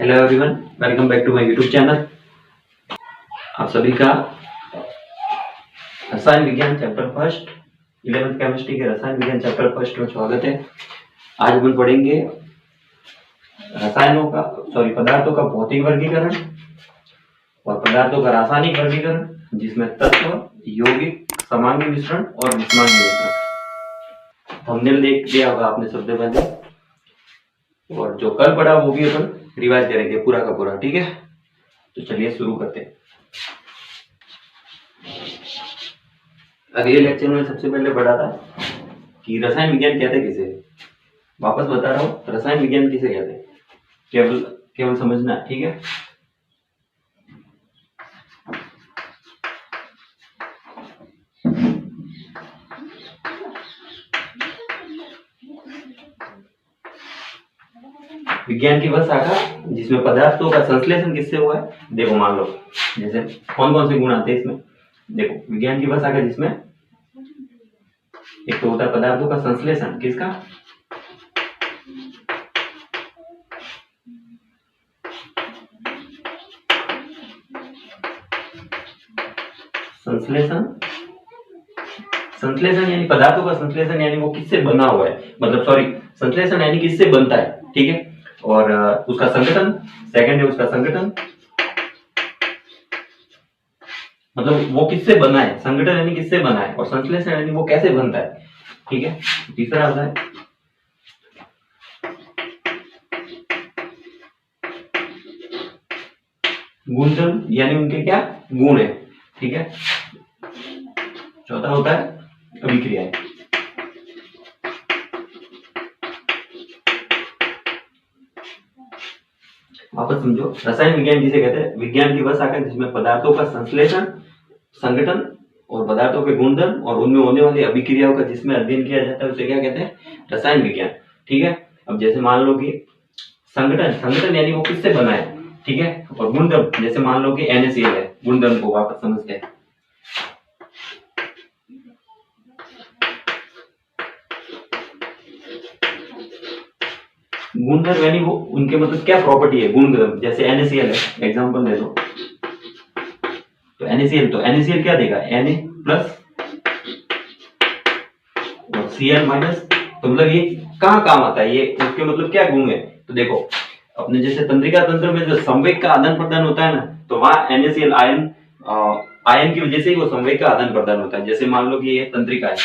Hello everyone, welcome back to my YouTube channel. आप सभी का रसायन विज्ञान चैप्टर फर्स्ट 11th केमिस्ट्री के रसायन विज्ञान चैप्टर फर्स्ट में स्वागत है। आज हम पढ़ेंगे पदार्थों का भौतिक वर्गीकरण और पदार्थों का रासायनिक वर्गीकरण, जिसमें तत्व, यौगिक, समांगी मिश्रण और विषमांगी मिश्रण। थंबनेल देख लिया होगा आपने सबसे पहले, और जो कल पढ़ा वो भी अपन रिवाइज करेंगे पूरा का पूरा। ठीक है, तो चलिए शुरू करते हैं। अगले लेक्चर में सबसे पहले पढ़ा था कि रसायन विज्ञान कहते किसे। वापस बता रहा हूँ, रसायन विज्ञान किसे कहते हैं, केवल समझना। ठीक है, विज्ञान की वह शाखा जिसमें पदार्थों का संश्लेषण किससे हुआ है। देखो, मान लो जैसे कौन कौन से गुण आते हैं इसमें। देखो, विज्ञान की वह शाखा जिसमें एक तो होता है पदार्थों का संश्लेषण, किसका, संश्लेषण यानी पदार्थों का संश्लेषण, यानी वो किससे बना हुआ है, संश्लेषण यानी किससे बनता है। ठीक है, और उसका संगठन, सेकंड है उसका संगठन, मतलब वो किससे बना है। संगठन यानी किससे बना है, और संश्लेषण यानी वो कैसे बनता है। ठीक है, तीसरा आता है गुणधर्म, यानी उनके क्या गुण है। ठीक है, चौथा होता है अभिक्रियाएं। वापस समझो, रसायन विज्ञान जिसे कहते हैं, विज्ञान की वह शाखा जिसमें पदार्थों का संश्लेषण, संगठन और पदार्थों के गुणधर्म और उनमें होने वाली अभिक्रियाओं का जिसमें अध्ययन किया जाता है, उसे क्या कहते हैं, रसायन विज्ञान। ठीक है, अब जैसे मान लो कि संगठन यानी वो किससे बना है। ठीक है, और गुणधर्म जैसे मान लो कि NaCl है, गुणधर्म को वापस समझते हैं। गुणधर्म यानी वो उनके मतलब क्या प्रॉपर्टी है, गुणधर्म। जैसे NaCl है, एग्जांपल दे दो, तो NaCl क्या देगा, Na प्लस और Cl माइनस। तो मतलब ये कहाँ काम आता है, ये उसके मतलब क्या गुण है। तो देखो, अपने जैसे तंत्रिका तंत्र में जो संवेग का आदान प्रदान होता है ना, तो वहां NaCl आयन की वजह से ही वो संवेग का आदान प्रदान होता है। जैसे मान लो कि ये तंत्रिका है,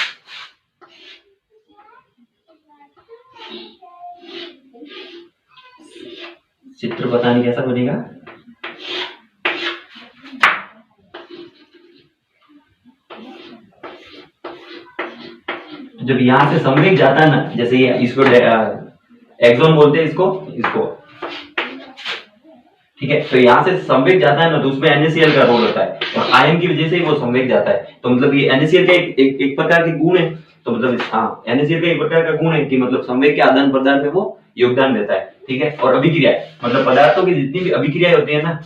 चित्र पता नहीं कैसा बनेगा। जब यहां से संवेग जाता है ना, जैसे ये इसको एक्सॉन बोलते हैं, इसको ठीक है, तो यहाँ से संवेग जाता है ना, तो उसमें NaCl का रोल होता है, और आयन की वजह से ही वो संवेग जाता है। तो मतलब ये NaCl का एक प्रकार के गुण है। तो मतलब हाँ, NaCl का एक प्रकार का गुण है कि मतलब संवेग के आदान प्रदान में वो योगदान देता है। ठीक है, और अभिक्रिया मतलब पदार्थों की जितनी भी अभिक्रिया होती है ना,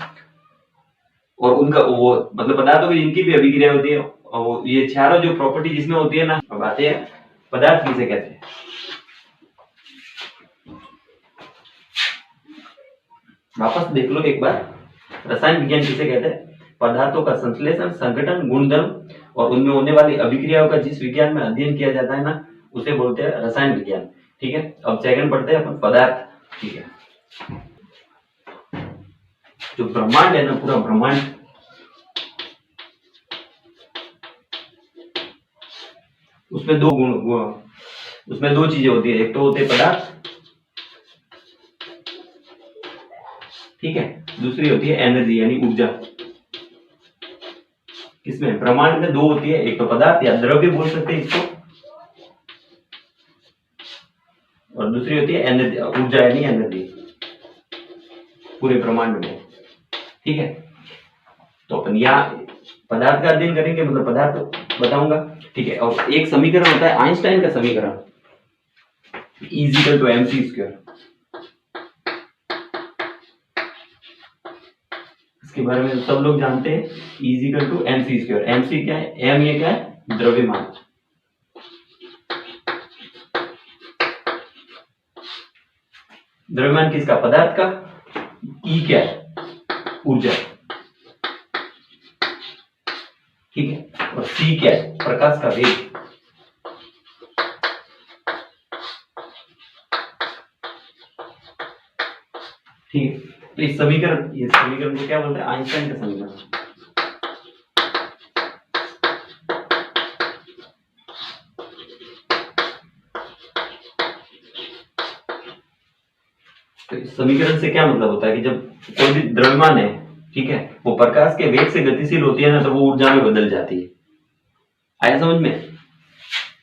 और उनका वो मतलब पदार्थों की जिनकी भी अभिक्रिया होती है, और ये चारों जो प्रॉपर्टी जिसमें होती है ना, अब आते हैं पदार्थ किसे कहते हैं। वापस देख लो एक बार, रसायन विज्ञान किसे कहते हैं, पदार्थों का संश्लेषण, संगठन, गुणधर्म और उनमें होने वाली अभिक्रियाओं का जिस विज्ञान में अध्ययन किया जाता है ना, उसे बोलते हैं रसायन विज्ञान। ठीक है, अब सेकंड पढ़ते हैं अपन पदार्थ। ठीक है, जो ब्रह्मांड है ना, पूरा ब्रह्मांड, उसमें दो चीजें होती है। एक तो होते हैं पदार्थ, ठीक है, दूसरी होती है एनर्जी यानी ऊर्जा। इसमें ब्रह्मांड में दो होती है, एक तो पदार्थ या द्रव्य बोल सकते हैं इसको, और दूसरी होती है एनर्जी, ऊर्जा यानी एनर्जी, पूरे ब्रह्मांड में। ठीक है, तो अपन यहाँ पदार्थ का अध्ययन करेंगे, मतलब पदार्थ बताऊंगा। ठीक है, और एक समीकरण होता है आइंस्टाइन का समीकरण, E = mc²। इसके बारे में सब लोग जानते हैं, E = mc²। mc क्या है, m ये क्या है, द्रव्यमान। द्रव्यमान किसका, पदार्थ का। ई क्या है? ऊर्जा, ठीक है। और सी क्या है? प्रकाश का वेग। ठीक है, तो इस समीकरण को क्या बोलते हैं? आइंस्टाइन का समीकरण। तो इस समीकरण से क्या मतलब होता है कि जब कोई भी द्रव्यमान है, ठीक है, वो प्रकाश के वेग से गतिशील होती है ना, तो वो ऊर्जा में बदल जाती है। आया समझ में?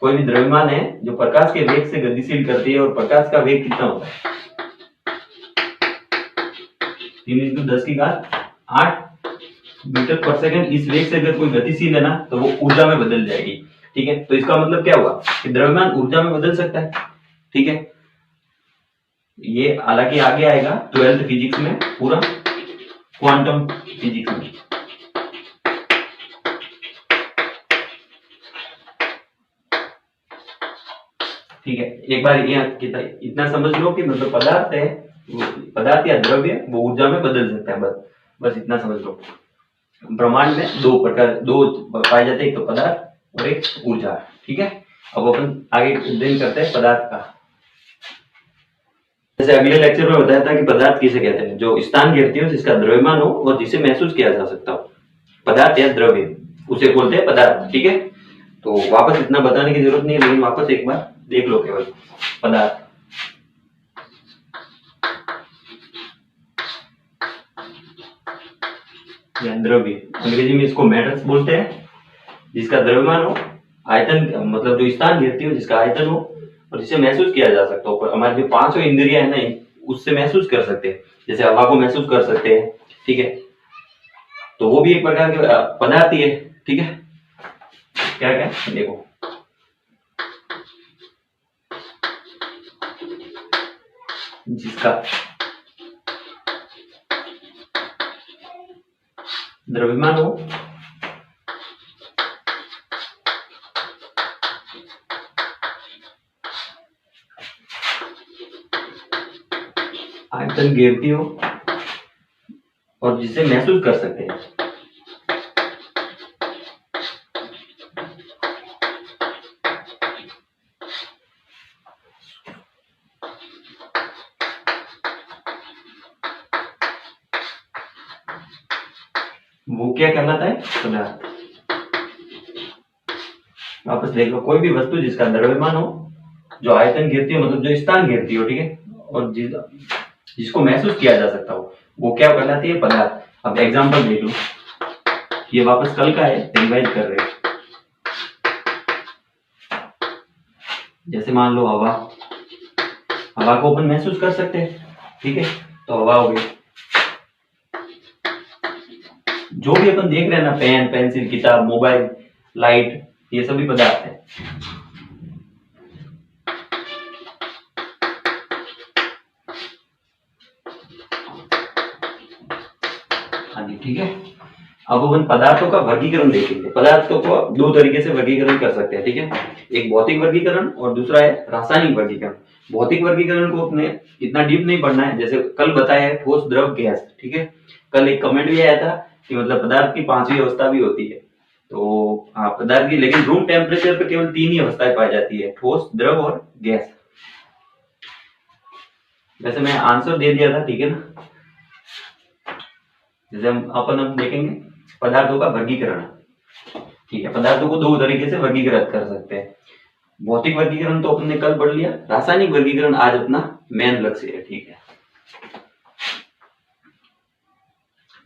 कोई भी द्रव्यमान है जो प्रकाश के वेग से गतिशील करती है, और प्रकाश का वेग कितना होता है? 3×10⁸ मीटर पर सेकंड। इस वेग से अगर कोई गतिशील है ना, तो वो ऊर्जा में बदल जाएगी। ठीक है, तो इसका मतलब क्या हुआ कि द्रव्यमान ऊर्जा में बदल सकता है। ठीक है, ये हालांकि आगे आएगा 12th फिजिक्स में, पूरा क्वांटम फिजिक्स में। ठीक है, एक बार ये इतना समझ लो कि मतलब पदार्थ है, पदार्थ या द्रव्य वो ऊर्जा में बदल सकता है। बस इतना समझ लो। ब्रह्मांड में दो पाए जाते हैं, एक तो पदार्थ और एक ऊर्जा। ठीक है, अब अपन आगे अध्ययन करते हैं पदार्थ का। जैसे अगले लेक्चर में बताया था कि पदार्थ किसे कहते हैं? जो स्थान घेरती हो, जिसका द्रव्यमान हो और जिसे महसूस किया जा सकता हो, पदार्थ या द्रव्य, उसे बोलते हैं पदार्थ। ठीक है, तो वापस इतना बताने की जरूरत नहीं है, लेकिन वापस एक बार देख लो केवल पदार्थ। या द्रव्य, अंग्रेजी में इसको मैटर्स बोलते हैं, जिसका द्रव्यमान हो, आयतन मतलब जो स्थान घेरती हो, जिसका आयतन हो और जिसे महसूस किया जा सकता हो। हमारी जो पांचों इंद्रियां है ना, उससे महसूस कर सकते हैं। जैसे हवा को महसूस कर सकते हैं, ठीक है, तो वो भी एक प्रकार के पदार्थ ही है। ठीक है, क्या क्या देखो, जिसका द्रव्यमान हो, आयतन घेरती हो और जिसे महसूस कर सकते हैं। वो क्या कहलाता है? पदार्थ। वापस देख लो, कोई भी वस्तु जिसका द्रव्यमान हो, जो आयतन घेरती हो मतलब जो स्थान घेरती हो, ठीक है, और जिसको महसूस किया जा सकता हो, वो क्या कहलाती है? पदार्थ। अब एग्जांपल देख लो, ये वापस कल का है, रिवाइज कर रहे हैं। जैसे मान लो हवा, हवा को अपन महसूस कर सकते हैं, ठीक है, तो हवा हो गई। जो भी अपन देख रहे हैं ना, पेन, पेंसिल, किताब, मोबाइल, लाइट, ये सभी पदार्थ है। हाँ जी, ठीक है। अब अपन पदार्थों का वर्गीकरण देखेंगे। पदार्थों को दो तरीके से वर्गीकरण कर सकते हैं, ठीक है, एक भौतिक वर्गीकरण और दूसरा है रासायनिक वर्गीकरण। भौतिक वर्गीकरण को अपने इतना डीप नहीं पढ़ना है, जैसे कल बताया है ठोस, द्रव, गैस। ठीक है, कल एक कमेंट भी आया था कि मतलब पदार्थ की पांचवी अवस्था भी होती है। तो हाँ, पदार्थ की, लेकिन रूम टेम्परेचर पर केवल तीन ही अवस्थाएं पाई जाती है, ठोस, द्रव और गैस। वैसे मैं आंसर दे दिया था, ठीक है ना। जैसे हम देखेंगे पदार्थों का वर्गीकरण। ठीक है, पदार्थों को दो तरीके से वर्गीकृत कर सकते हैं। भौतिक वर्गीकरण तो अपन ने कल पढ़ लिया, रासायनिक वर्गीकरण आज अपना मेन लक्ष्य है। ठीक है,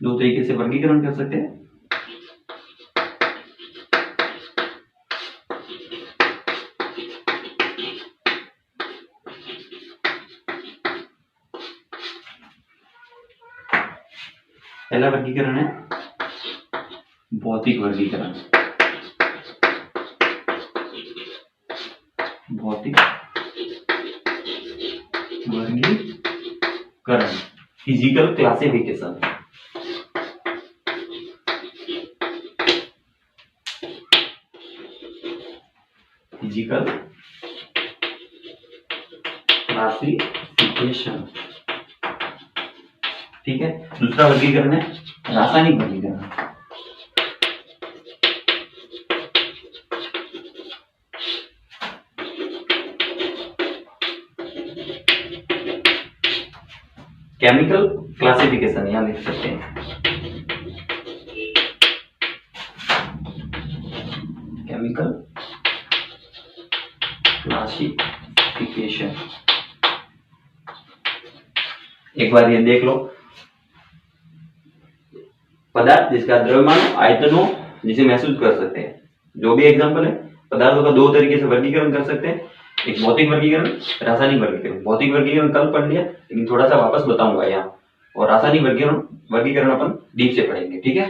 दो तरीके से वर्गीकरण कर सकते हैं। पहला वर्गीकरण है भौतिक वर्गीकरण। भौतिक वर्गीकरण, फिजिकल क्लासिफिकेशन। Physical classification. ठीक है। दूसरा वर्गीकरण है रासायनिक वर्गीकरण। केमिकल क्लासिफिकेशन यहां लिख सकते हैं, केमिकल क्लासिफिकेशन। एक बार ये देख लो, पदार्थ जिसका द्रव्यमान आयतनों जिसे महसूस कर सकते हैं। जो भी एग्जांपल है, पदार्थों का दो तरीके से वर्गीकरण कर सकते हैं, एक भौतिक वर्गीकरण, रासायनिक वर्गीकरण। भौतिक वर्गीकरण कल पढ़ लिया, लेकिन थोड़ा सा वापस बताऊंगा यहाँ। और रासायनिक वर्गीकरण वर्गीकरण अपन डीप से पढ़ेंगे, ठीक है।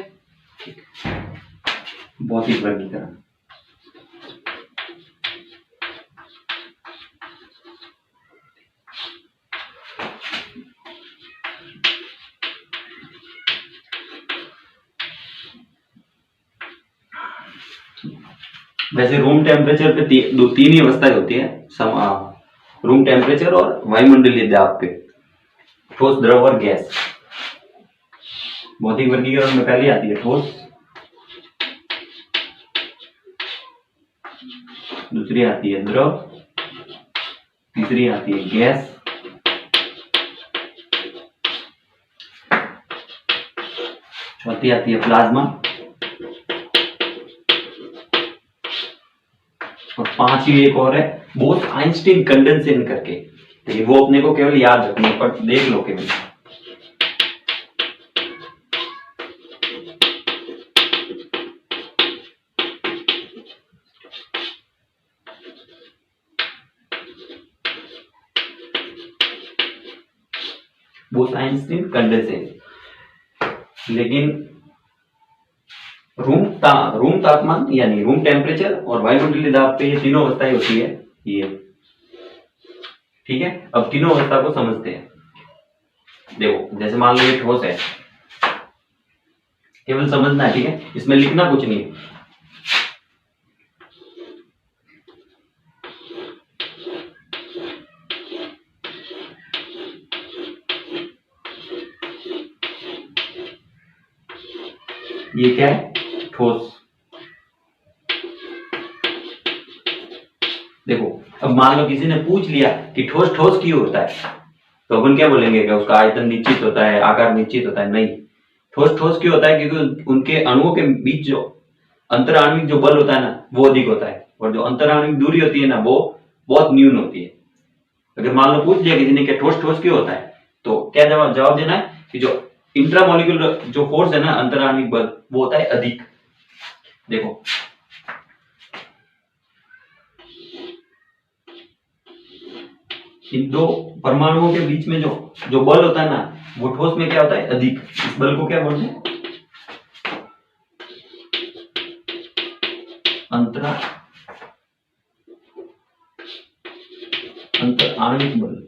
भौतिक वर्गीकरण, वैसे रूम टेम्परेचर पे तीन ही अवस्थाएं होती है, रूम टेम्परेचर और वायुमंडलीय दाब पे, ठोस, द्रव और गैस। भौतिक वर्गीकरण में पहले आती है ठोस, दूसरी आती है द्रव, तीसरी आती है गैस, चौथी आती है प्लाज्मा, और पांचवी एक और है बोस-आइंस्टीन कंडेंसेशन करके। तो वो अपने को केवल याद रखनी है, पर देख लो केवल। Bose-Einstein condensation. लेकिन रूम तापमान यानी रूम टेम्परेचर और वायुमंडलीय दाब पे ये तीनों अवस्थाएं होती है ये, ठीक है। अब तीनों अवस्था को समझते हैं। देखो, जैसे मान लो ये ठोस है, केवल समझना है, ठीक है, इसमें लिखना कुछ नहीं है। ये क्या है? ठोस। देखो, अब मान लो किसी ने पूछ लिया कि ठोस ठोस क्यों होता है, तो अपन क्या बोलेंगे कि उसका आयतन निश्चित होता है, आकार निश्चित होता है। नहीं, ठोस ठोस क्यों होता है? क्योंकि उनके अणुओं के बीच जो अंतराण्विक जो बल होता है ना, वो अधिक होता है, और जो अंतराण्विक दूरी होती है ना, वो बहुत न्यून होती है। अगर मान लो पूछ लिया किसी ने कि ठोस ठोस क्यों होता है, तो क्या जवाब देना है कि जो इंट्रामोलिक्यूलर जो फोर्स है ना, अंतराण्विक बल, वो होता है अधिक। देखो, इन दो परमाणुओं के बीच में जो बल होता है ना, वो ठोस में क्या होता है? अधिक। इस बल को क्या बोलते हैं? अंतराण्विक बल,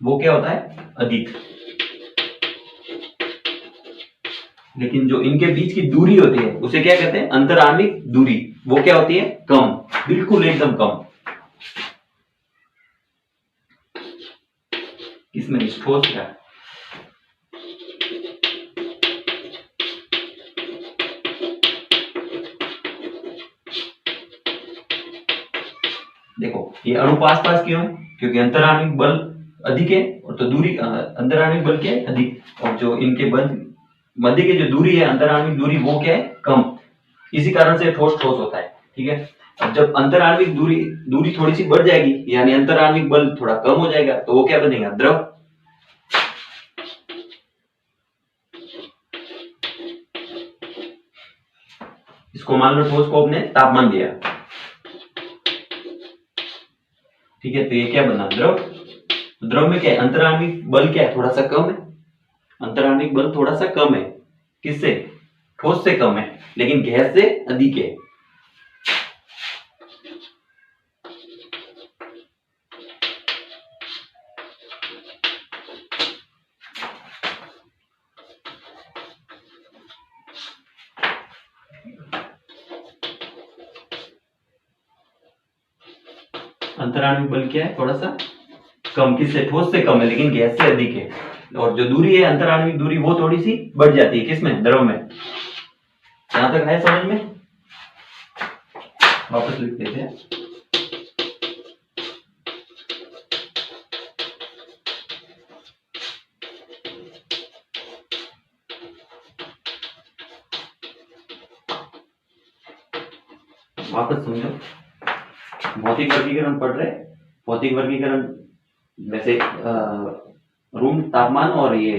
वो क्या होता है? अधिक। लेकिन जो इनके बीच की दूरी होती है उसे क्या कहते हैं? अंतराण्विक दूरी। वो क्या होती है? कम, बिल्कुल एकदम कम। किसमें? ठोस का। देखो, ये अणु पास पास क्यों है? क्योंकि अंतराण्विक बल अधिक है, और तो दूरी अंतराण्विक बल क्या है? अधिक। और जो इनके मध्य की जो दूरी है, अंतराण्विक दूरी, वो क्या है? कम। इसी कारण से ठोस ठोस होता है, ठीक है। अब जब अंतराण्विक दूरी थोड़ी सी बढ़ जाएगी, यानी अंतराण्विक बल थोड़ा कम हो जाएगा, तो वो क्या बनेगा? द्रव। इसको मान लो ठोस को अपने तापमान दिया, ठीक है, तो ये क्या बना? द्रव। द्रव में क्या है? अंतराण्विक बल क्या है? थोड़ा सा कम है। अंतराण्विक बल थोड़ा सा कम है, किससे? ठोस से कम है, लेकिन गैस से अधिक है। अंतराण्विक बल क्या है, थोड़ा सा कम, किससे, ठोस से कम है लेकिन गैस से अधिक है। और जो दूरी है अंतराण्विक दूरी वो थोड़ी सी बढ़ जाती है, किसमें, द्रव में। यहां तक है समझ में? वापस लिख देते हैं। वापस समझो, भौतिक वर्गीकरण पढ़ रहे। भौतिक वर्गीकरण वैसे रूम तापमान और ये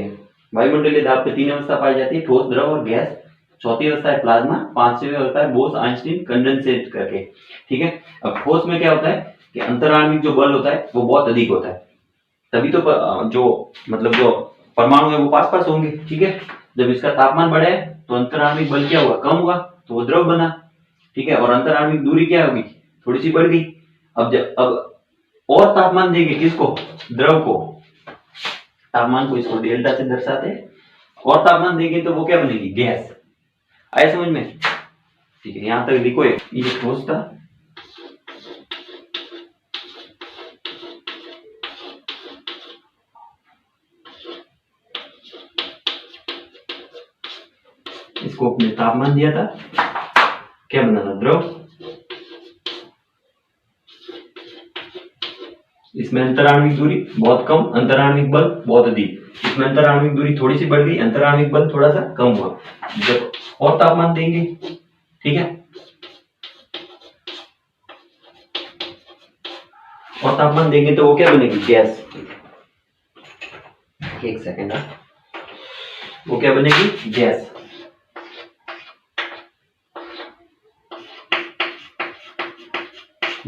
वायुमंडलीय दाब पे 3 अवस्था पाई जाती है, ठोस, द्रव और गैस। चौथी अवस्था है प्लाज्मा, पांचवी अवस्था है बोस आइंस्टीन कंडेंसेट करके। ठीक है। अब ठोस में क्या होता है कि अंतराण्विक जो बल होता है वो बहुत अधिक होता है, तभी तो जो मतलब जो परमाणु है वो पास पास होंगे। ठीक है। जब इसका तापमान बढ़े तो अंतराण्विक बल क्या हुआ, कम हुआ, तो वो द्रव बना। ठीक है। और अंतराण्विक दूरी क्या होगी, थोड़ी सी बढ़ गई। अब और तापमान देंगे किसको, द्रव को, तापमान को इसको डेल्टा से दर्शाते हैं। और तापमान देंगे तो वो क्या बनेगी, गैस। आए समझ में? ठीक है। यहां तक लिखो, ये ठोस था, इसको अपने तापमान दिया था, क्या बना था, द्रव। इसमें अंतराण्विक दूरी बहुत कम, अंतराण्विक बल बहुत अधिक। इसमें अंतराण्विक दूरी थोड़ी सी बढ़ गई, अंतराण्विक बल थोड़ा सा कम हुआ। जब और तापमान देंगे, ठीक है, और तापमान देंगे तो वो क्या बनेगी, गैस। एक सेकेंड, वो क्या बनेगी, गैस।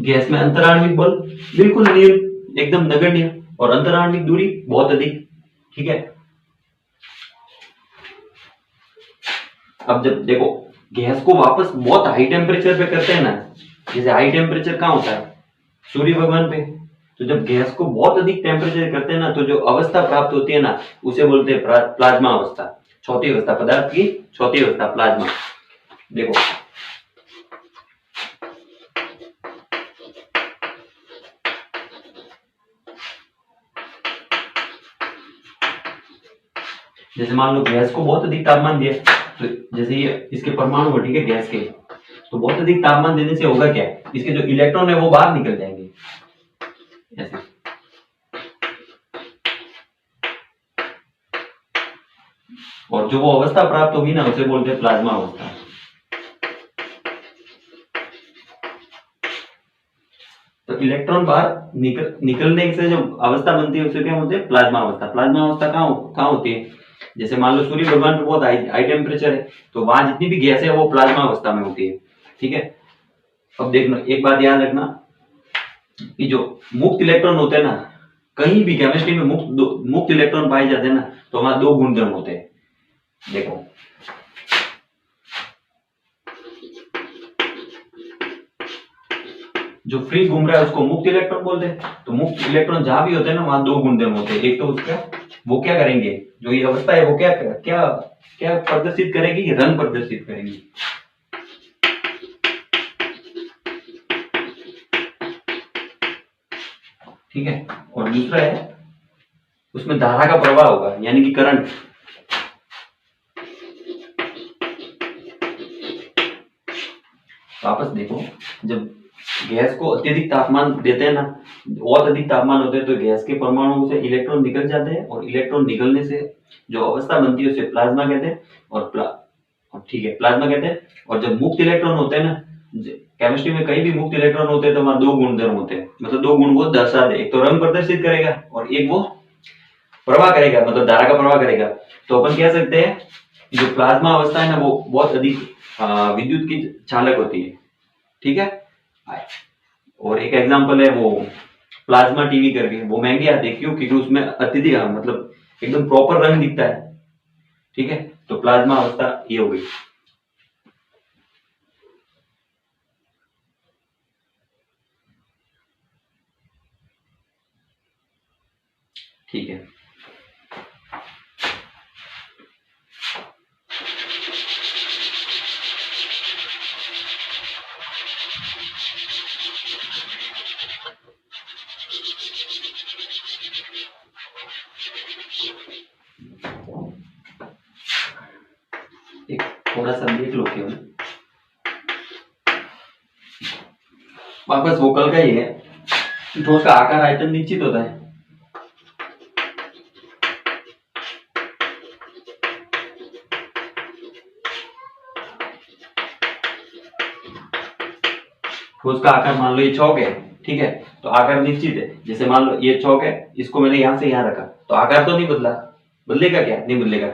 गैस में अंतराण्विक बल बिल्कुल न्यून, एकदम नगण्य, और अंतराण्विक दूरी बहुत अधिक। ठीक है। अब जब देखो गैस को वापस बहुत हाई टेम्परेचर पे करते हैं ना, जैसे हाई टेम्परेचर कहाँ होता है, सूर्य भगवान पे। तो जब गैस को बहुत अधिक टेम्परेचर करते हैं ना, तो जो अवस्था प्राप्त होती है ना, उसे बोलते हैं प्लाज्मा अवस्था। चौथी अवस्था, पदार्थ की चौथी अवस्था, प्लाज्मा। देखो जैसे मान लो गैस को बहुत अधिक तापमान दिया, तो जैसे ये इसके परमाणु हो, ठीक है, गैस के, तो बहुत अधिक तापमान देने से होगा क्या, इसके जो इलेक्ट्रॉन है वो बाहर निकल जाएंगे ऐसे। और जो वो अवस्था प्राप्त होगी ना, उसे बोलते हैं प्लाज्मा अवस्था। तो इलेक्ट्रॉन बाहर निकलने से जो अवस्था बनती है उसे क्या बोलते हैं, प्लाज्मा अवस्था। प्लाज्मा अवस्था कहाँ होती है, जैसे मान लो सूर्य भगवान पे बहुत हाई टेम्परेचर है, तो वहां जितनी भी गैस है वो प्लाज्मा अवस्था में होती है। ठीक है। अब देखना, एक बात याद रखना कि जो मुक्त इलेक्ट्रॉन होते हैं ना, कहीं भी केमिस्ट्री में मुक्त इलेक्ट्रॉन पाए जाते हैं ना, तो वहां दो गुणधर्म होते हैं। देखो जो फ्री घूम रहा है उसको मुक्त इलेक्ट्रॉन बोलते हैं। तो मुक्त इलेक्ट्रॉन जहां भी होते हैं ना, वहां दो गुणधर्म होते हैं। एक तो उसका वो क्या करेंगे, जो ये अवस्था है वो क्या क्या क्या प्रदर्शित करेगी, रंग प्रदर्शित करेगी। ठीक है। और दूसरा है उसमें धारा का प्रवाह होगा, यानी कि करंट। वापस देखो, जब गैस को अत्यधिक तापमान देते हैं ना, बहुत अधिक तापमान होते हैं, तो गैस के परमाणु से इलेक्ट्रॉन निकल जाते हैं, और इलेक्ट्रॉन निकलने से जो अवस्था बनती है उसे प्लाज्मा कहते हैं। और ठीक है, प्लाज्मा कहते हैं। और जब मुक्त इलेक्ट्रॉन होते हैं ना, केमिस्ट्री में कहीं भी मुक्त इलेक्ट्रॉन होते हैं तो वहां दो गुणधर्म होते हैं, मतलब दो गुण वो दर्शा दे, एक तो रंग प्रदर्शित करेगा और एक वो प्रवाह करेगा, मतलब धारा का प्रवाह करेगा। तो अपन कह सकते हैं जो प्लाज्मा अवस्था है ना, वो बहुत अधिक विद्युत की चालक होती है। ठीक है। और एक एग्जांपल है वो प्लाज्मा टीवी करके, वो महंगे आते हैं, क्यों, क्योंकि उसमें अत्यधिक मतलब एकदम प्रॉपर रंग दिखता है। ठीक है। तो प्लाज्मा अवस्था ये हो गई। ठीक है। केवल वापस वो कल का ही है, ठोस का आकार आयतन निश्चित होता है। ठोस का आकार मान लो ये चौक है, ठीक है, तो आकार निश्चित है। जैसे मान लो ये चौक है, इसको मैंने यहां से यहां रखा, तो आकार तो नहीं बदला, बदलेगा क्या? नहीं बदलेगा।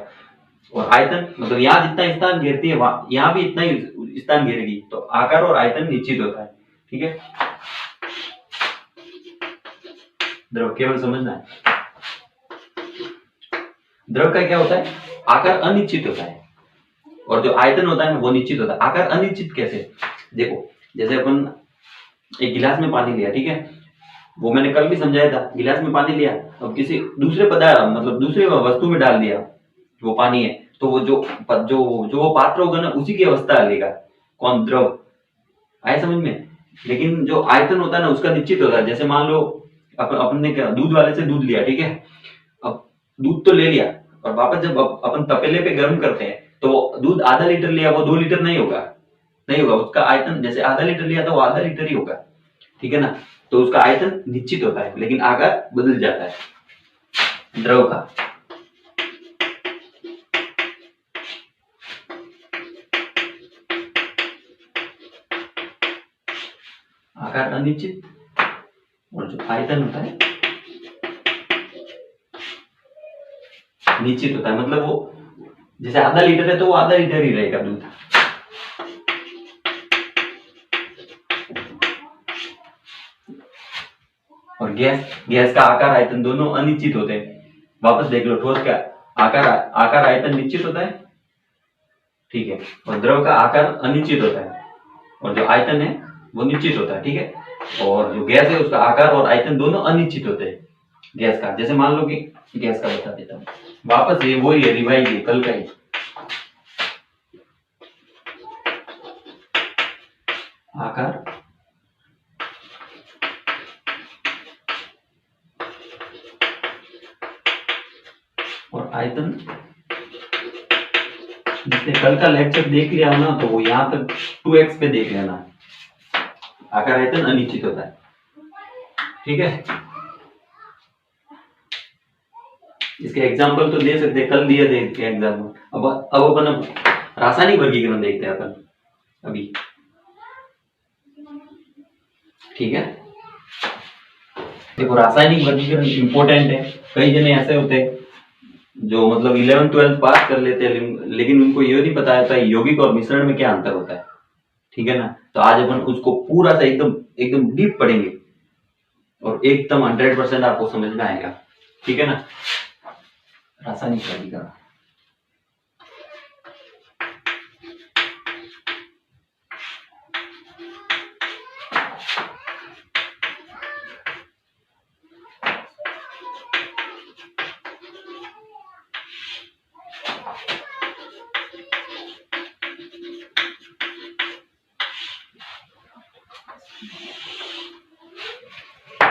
और आयतन मतलब यहाँ जितना स्थान घेरती है यहाँ भी इतना ही स्थान घेरेगी, तो आकार और आयतन निश्चित होता है, ठीक है। द्रव केवल समझना है, द्रव का क्या होता है, आकार अनिश्चित होता है और जो आयतन होता है ना वो निश्चित होता है। आकार अनिश्चित कैसे? देखो, जैसे अपन एक गिलास में पानी लिया, ठीक है, वो मैंने कल भी समझाया था, गिलास में पानी लिया, अब किसी दूसरे पदार्थ मतलब दूसरे वस्तु में डाल दिया, वो पानी है, तो वो जो वो पात्र होगा ना उसी की अवस्था लेगा, कौन? द्रव। आए समझ में? लेकिन जो आयतन होता है ना उसका निश्चित होता है। जैसे मान लो अपन ने क्या दूध वाले से दूध लिया, ठीक है, अब दूध तो ले लिया और वापस जब अपन तपेले पे गर्म करते हैं तो दूध आधा लीटर लिया, वो 2 लीटर नहीं होगा, नहीं होगा। उसका आयतन जैसे आधा लीटर लिया तो वो आधा लीटर ही होगा, ठीक है ना। तो उसका आयतन निश्चित होता है लेकिन आकार बदल जाता है द्रव का। आकार अनिश्चित और जो आयतन होता है निश्चित होता है। मतलब वो जैसे आधा लीटर है तो वो आधा लीटर ही रहेगा दूध। और गैस का आकार आयतन दोनों अनिश्चित होते हैं। वापस देख लो, ठोस का आकार आयतन निश्चित होता है, ठीक है, और द्रव का आकार अनिश्चित होता है और जो आयतन है वो निश्चित होता है, ठीक है। और जो गैस है उसका आकार और आयतन दोनों अनिश्चित होते हैं गैस का। जैसे मान लो कि गैस का बता देता हूँ, वापस ये वही है, रिवाइज है कल का ही। आकार और आयतन, जिसने कल का लेक्चर देख लिया हो ना तो वो यहाँ तक 2x पे देख लेना। आकार आयतन अनिश्चित होता है, ठीक है। इसके एग्जाम्पल तो दे सकते, कल दिया दे इसके एग्जाम्पल। अब अपन रासायनिक वर्गीकरण देखते हैं अपन अभी, ठीक है। देखो, रासायनिक वर्गीकरण इंपॉर्टेंट है। कई जने ऐसे होते हैं जो मतलब 11th-12th पास कर लेते हैं लेकिन उनको ये नहीं पता होता है यौगिक और मिश्रण में क्या अंतर होता है, ठीक है ना। तो आज अपन उसको पूरा सा एकदम डीप पढ़ेंगे और एकदम 100% आपको समझ में आएगा, ठीक है ना। रासायनिक वर्गीकरण,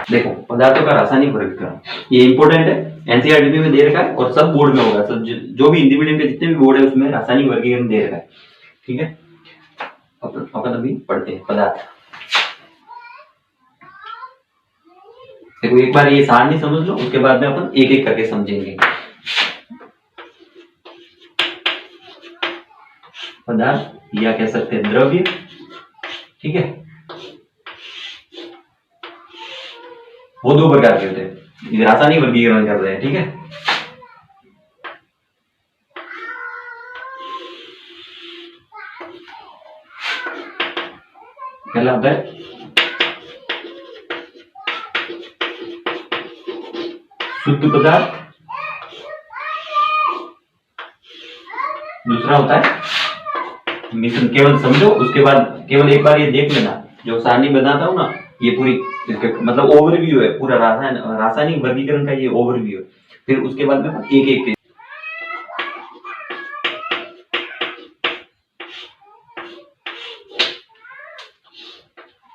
देखो पदार्थों का रासायनिक वर्गीकरण ये इंपॉर्टेंट है, एनसीईआरटी में दे रखा है और सब बोर्ड में होगा। सब जो भी हिंदी मीडियम के जितने भी बोर्ड है उसमें रासायनिक वर्गीकरण दे रखा है, ठीक है। अपन अभी पढ़ते हैं पदार्थ। देखो, एक बार ये सारणी समझ लो, उसके बाद में अपन एक एक करके समझेंगे। पदार्थ या कह सकते हैं द्रव्य, ठीक है, वो 2 प्रकार के होते हैं। रासायनिक वर्गीकरण कर रहे हैं, ठीक है। पहला होता है शुद्ध पदार्थ, दूसरा होता है मिश्रण। केवल समझो, उसके बाद केवल एक बार ये देख लेना, जो सारणी बनाता हूं ना ये पूरी मतलब ओवरव्यू है पूरा रासायनिक वर्गीकरण का, ये ओवरव्यू है। फिर उसके बाद में एक एक,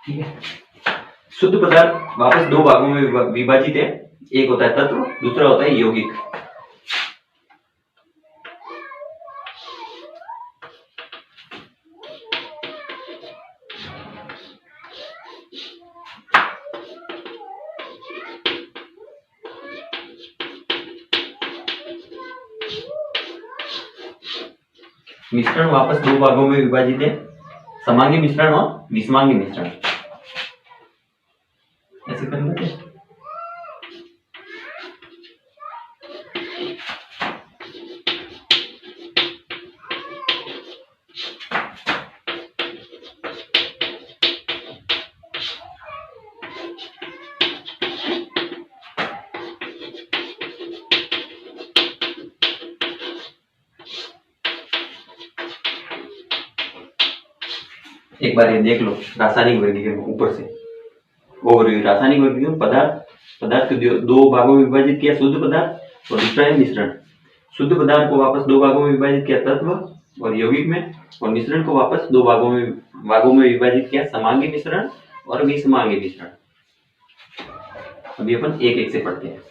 ठीक है। शुद्ध पदार्थ वापस 2 भागों में विभाजित है, एक होता है तत्व, दूसरा होता है यौगिक। मिश्रण वापस दो भागों में विभाजित है, समांगी मिश्रण और विषमांगी मिश्रण। ऐसे कर लेते हैं। एक बार ये देख लो रासायनिक वर्गीकरण ऊपर से ओवरव्यू। रासायनिक वर्गीकरण पदार्थ को दो भागों में विभाजित किया, शुद्ध पदार्थ और दूसरा है मिश्रण। शुद्ध पदार्थ को वापस दो भागों में विभाजित किया, तत्व और यौगिक में, और मिश्रण को वापस दो भागों में विभाजित किया, समांगी मिश्रण और विषमांगी मिश्रण। अभी अपन एक एक से पढ़ते हैं,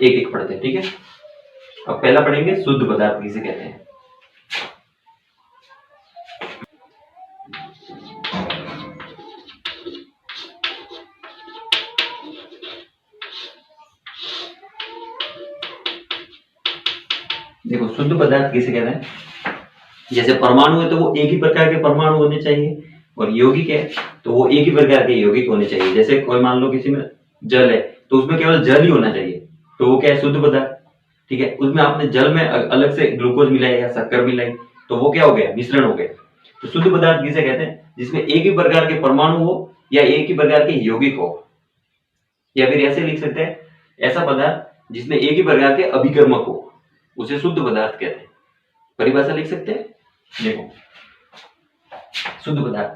एक पढ़ते हैं, ठीक है। अब पहला पढ़ेंगे शुद्ध पदार्थ किसे कहते हैं। देखो शुद्ध पदार्थ किसे कहते हैं, जैसे परमाणु है तो वो एक ही प्रकार के परमाणु होने चाहिए, और यौगिक है तो वो एक ही प्रकार के यौगिक होने चाहिए। जैसे कोई मान लो किसी में जल है तो उसमें केवल जल ही होना चाहिए, तो वो क्या है, शुद्ध पदार्थ, ठीक है। उसमें आपने जल में अलग से ग्लूकोज मिलाई या शक्कर मिलाई तो वो क्या हो गया, मिश्रण हो गया। तो शुद्ध पदार्थ किसे कहते हैं, जिसमें एक ही प्रकार के परमाणु हो या एक ही प्रकार के यौगिक हो, या फिर ऐसे लिख सकते हैं, ऐसा पदार्थ जिसमें एक ही प्रकार के अभिकर्मक हो, उसे शुद्ध पदार्थ कहते हैं। परिभाषा लिख सकते हैं, देखो शुद्ध पदार्थ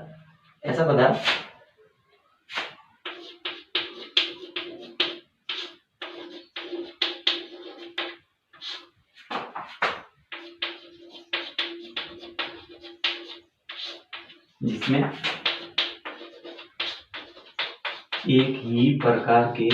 ऐसा पदार्थ जिसमें एक ही प्रकार के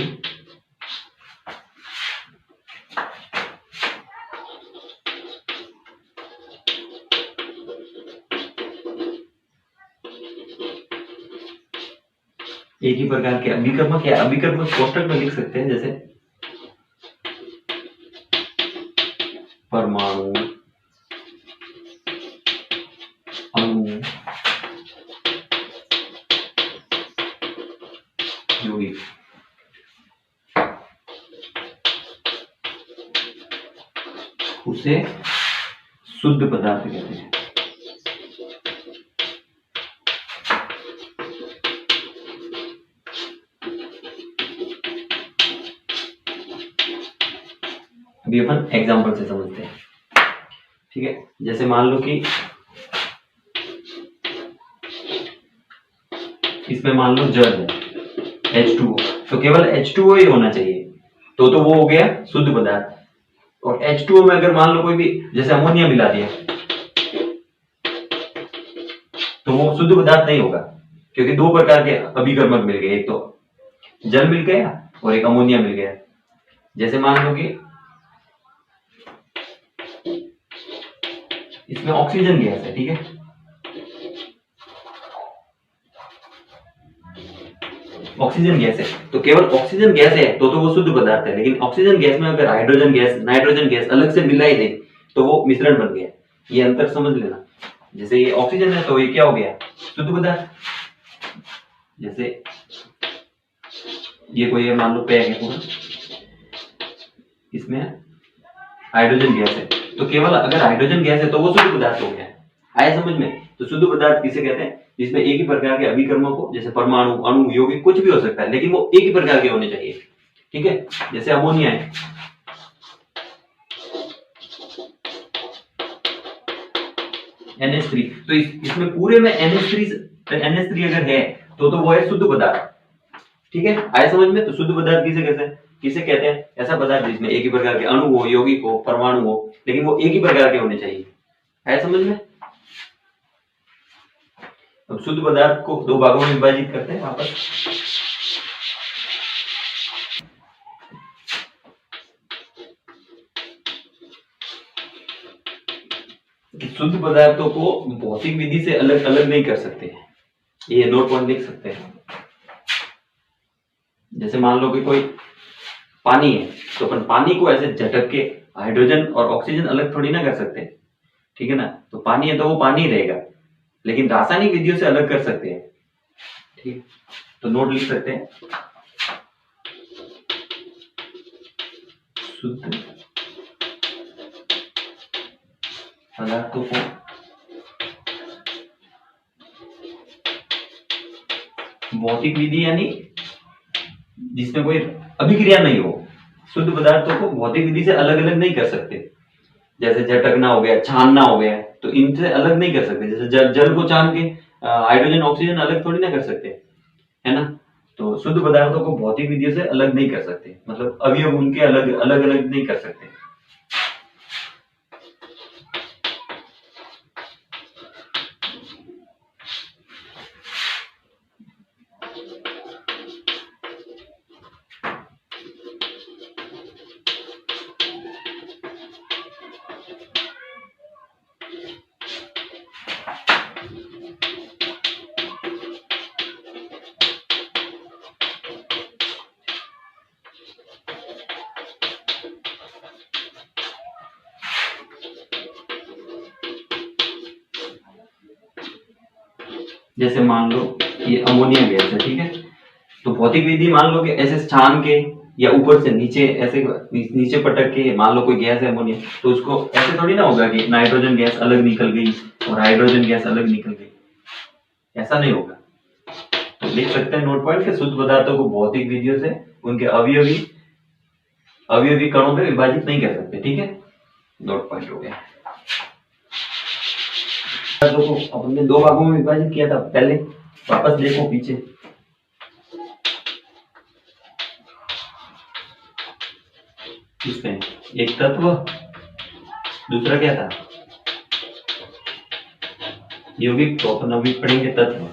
अभिकर्मक या अभिकर्मक कोष्टक में लिख सकते हैं, जैसे परमाणु, अणु, यौगिक। उसे शुद्ध पदार्थ कहते हैं। अभी अपन एग्जाम्पल से समझते हैं, ठीक है। जैसे मान लो कि इसमें मान लो जल है H2O, तो केवल H2O ही होना चाहिए, तो वो हो गया शुद्ध पदार्थ। और H2O में अगर मान लो कोई भी जैसे अमोनिया मिला दिया तो वो शुद्ध पदार्थ नहीं होगा, क्योंकि दो प्रकार के अभिकर्मक मिल गए, एक तो जल मिल गया और एक अमोनिया मिल गया। जैसे मान लो कि इसमें ऑक्सीजन गैस है, ठीक है, ऑक्सीजन गैस है, तो केवल ऑक्सीजन गैस है तो वो शुद्ध पदार्थ है। लेकिन ऑक्सीजन गैस में अगर हाइड्रोजन गैस, नाइट्रोजन गैस अलग से मिलाई दे तो वो मिश्रण बन गया। ये अंतर समझ लेना। जैसे ये ऑक्सीजन है तो ये क्या हो गया, शुद्ध पदार्थ। जैसे ये कोई मान लो पैक है पूरा, इसमें हाइड्रोजन गैस है, तो केवल अगर हाइड्रोजन गैस है तो वो शुद्ध पदार्थ हो गया। आया समझ में। तो शुद्ध पदार्थ किसे कहते हैं, जिसमें एक ही प्रकार के अभिकर्मक हो, जैसे परमाणु, अणु, यौगिक कुछ भी हो सकता है, लेकिन वो एक ही प्रकार के होने चाहिए, ठीक है। जैसे अमोनिया है, NH3, तो इसमें पूरे में NH3 अगर है तो वो है शुद्ध पदार्थ, ठीक है। आया समझ में। तो शुद्ध पदार्थ किसे कहते हैं, ऐसा पदार्थ जिसमें एक ही प्रकार के अणु हो, यौगिक हो, परमाणु हो, लेकिन वो एक ही प्रकार के होने चाहिए। आया समझ में। अब शुद्ध पदार्थ को दो भागों में विभाजित करते हैं वापस। शुद्ध पदार्थों को भौतिक विधि से अलग अलग नहीं कर सकते, ये नोट पॉइंट लिख सकते हैं। जैसे मान लो कि कोई पानी है, तो अपन पानी को ऐसे झटक के हाइड्रोजन और ऑक्सीजन अलग थोड़ी ना कर सकते, ठीक है ना। तो पानी है तो वो पानी ही रहेगा, लेकिन रासायनिक विधियों से अलग कर सकते हैं। ठीक, तो नोट लिख सकते हैं। शुद्ध पदार्थों को भौतिक विधि यानी जिसमें कोई अभिक्रिया नहीं हो, शुद्ध पदार्थों को भौतिक विधि से अलग अलग नहीं कर सकते। जैसे झटकना हो गया, छानना हो गया, तो इनसे अलग नहीं कर सकते। जैसे जल को छान के हाइड्रोजन ऑक्सीजन अलग थोड़ी ना कर सकते, है ना। तो शुद्ध पदार्थों को भौतिक विधियों से अलग नहीं कर सकते, मतलब अवयव उनके अलग अलग अलग नहीं कर सकते। जैसे मान लो ये अमोनिया गैस है, ठीक है। तो भौतिक विधि मान लो कि ऐसे छान के या ऊपर से नीचे ऐसे नीचे पटक के, मान लो कोई गैस है अमोनिया, तो उसको ऐसे थोड़ी ना होगा कि नाइट्रोजन गैस अलग निकल गई और हाइड्रोजन गैस अलग निकल गई, ऐसा नहीं होगा। तो लिख सकते हैं नोट पॉइंट के शुद्ध पदार्थों को भौतिक विधियों से उनके अवयवी अवयवी कणों में विभाजित नहीं कर सकते, ठीक है। नोट पॉइंट हो गया। को अपन ने दो भागों में विभाजित किया था पहले, वापस देखो पीछे। इसमें एक तत्व, दूसरा क्या था, यौगिक। तो अपन अभी पढ़ेंगे तत्व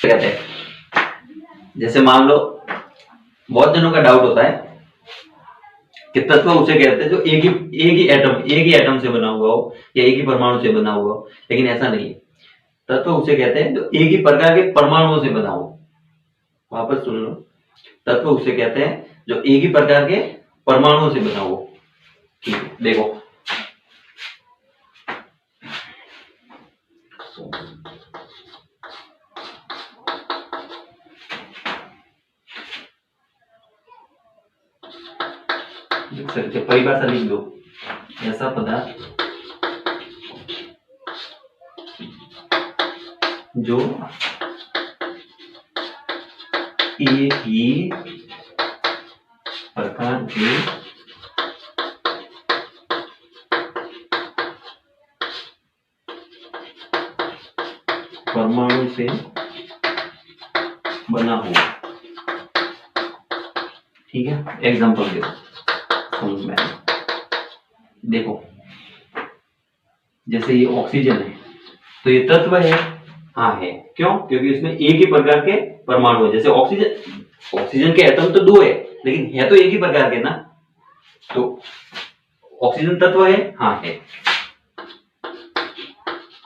कहते हैं। जैसे मान लो बहुत जनों का डाउट होता है कि तत्व उसे कहते हैं जो एक ही एटम से बना हुआ हो या एक ही परमाणु से बना हुआ हो, लेकिन ऐसा नहीं है। तत्व उसे कहते हैं जो एक ही प्रकार के परमाणुओं से बना हो। वापस सुन लो, तत्व उसे कहते हैं जो एक ही प्रकार के परमाणुओं से बना हो। ठीक है, देखो लिख सकते, परिभाषा लिख दो। ऐसा पदार्थ जो एक ही प्रकार के परमाणु से बना हुआ। ठीक है, एग्जांपल देखो समझ में। देखो जैसे ये ऑक्सीजन है, तो ये तत्व है, हाँ है। क्यों? क्योंकि इसमें एक ही प्रकार के परमाणु है। जैसे ऑक्सीजन के एटम तो दो है, लेकिन है तो एक ही प्रकार के ना। तो ऑक्सीजन तत्व है, हाँ है।